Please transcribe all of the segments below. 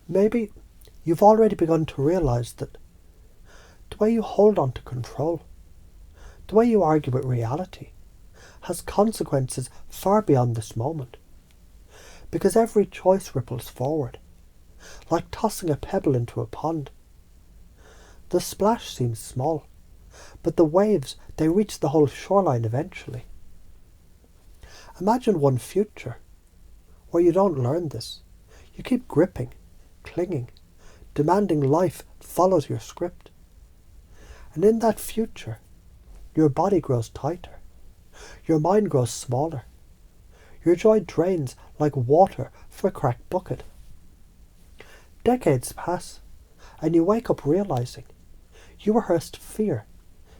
Maybe you've already begun to realise that the way you hold on to control, the way you argue with reality, has consequences far beyond this moment. Because every choice ripples forward, like tossing a pebble into a pond. The splash seems small, but the waves, they reach the whole shoreline eventually. Imagine one future where you don't learn this. You keep gripping, clinging, demanding life follows your script. And in that future, your body grows tighter, your mind grows smaller, your joy drains like water from a cracked bucket. Decades pass, and you wake up realizing you rehearsed fear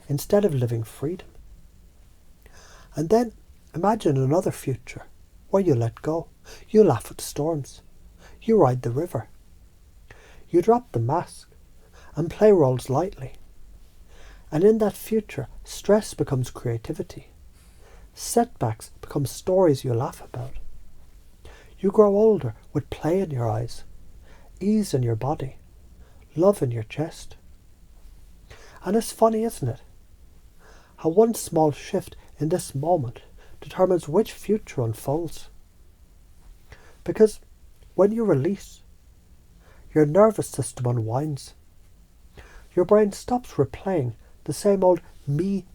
instead of living freedom. And then imagine another future where you let go, you laugh at storms, you ride the river, you drop the mask and play roles lightly. And in that future, stress becomes creativity. Setbacks become stories you laugh about. You grow older with play in your eyes, ease in your body, love in your chest. And it's funny, isn't it? How one small shift in this moment determines which future unfolds. Because when you release, your nervous system unwinds. Your brain stops replaying the same old me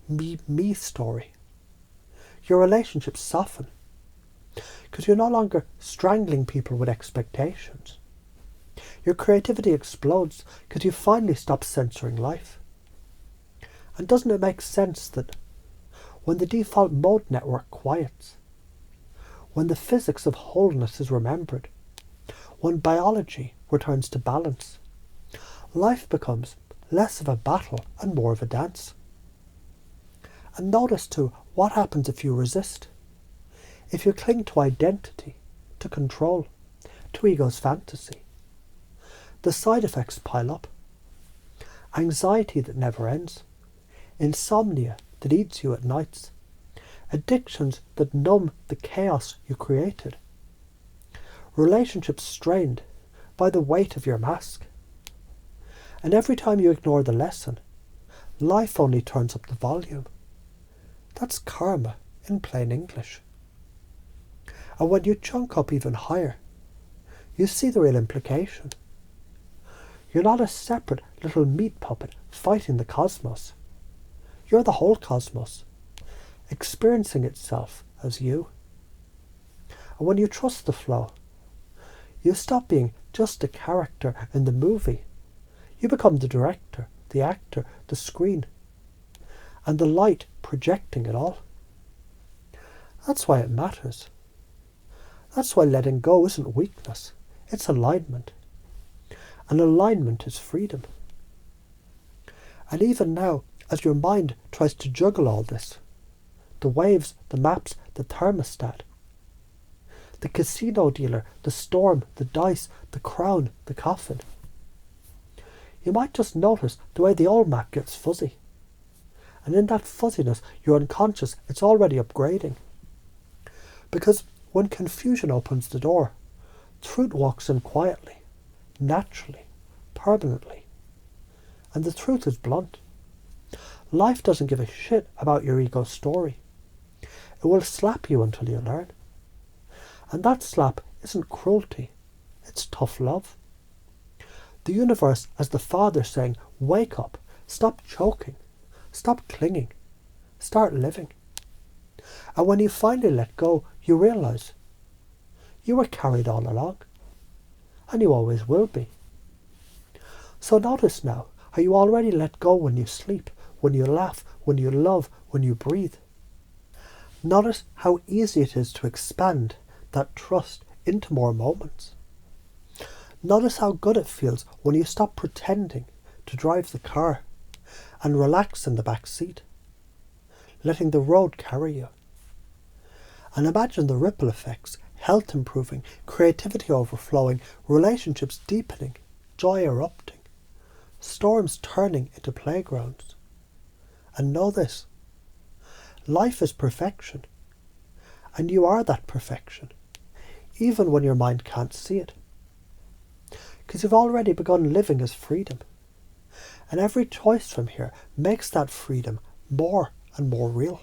story. Your relationships soften because you're no longer strangling people with expectations. Your creativity explodes because you finally stop censoring life. And doesn't it make sense that when the default mode network quiets, when the physics of wholeness is remembered, when biology returns to balance, life becomes less of a battle and more of a dance. And notice too what happens if you resist. If you cling to identity, to control, to ego's fantasy. The side effects pile up. Anxiety that never ends. Insomnia that eats you at nights. Addictions that numb the chaos you created. Relationships strained by the weight of your mask. And every time you ignore the lesson, life only turns up the volume. That's karma in plain English. And when you chunk up even higher, you see the real implication. You're not a separate little meat puppet fighting the cosmos. You're the whole cosmos, experiencing itself as you. And when you trust the flow, you stop being just a character in the movie. You become the director, the actor, the screen, and the light projecting it all. That's why it matters. That's why letting go isn't weakness, it's alignment. And alignment is freedom. And even now, as your mind tries to juggle all this, the waves, the maps, the thermostat, the casino dealer, the storm, the dice, the crown, the coffin, you might just notice the way the old map gets fuzzy. And in that fuzziness, you're unconscious, it's already upgrading. Because when confusion opens the door, truth walks in quietly, naturally, permanently. And the truth is blunt. Life doesn't give a shit about your ego's story. It will slap you until you learn. And that slap isn't cruelty, it's tough love. The universe as the Father saying, wake up, stop choking, stop clinging, start living. And when you finally let go, you realise you were carried all along, and you always will be. So notice now how you already let go when you sleep, when you laugh, when you love, when you breathe. Notice how easy it is to expand that trust into more moments. Notice how good it feels when you stop pretending to drive the car and relax in the back seat, letting the road carry you. And imagine the ripple effects, health improving, creativity overflowing, relationships deepening, joy erupting, storms turning into playgrounds. And know this, life is perfection, and you are that perfection, even when your mind can't see it. because you've already begun living as freedom. And every choice from here makes that freedom more and more real.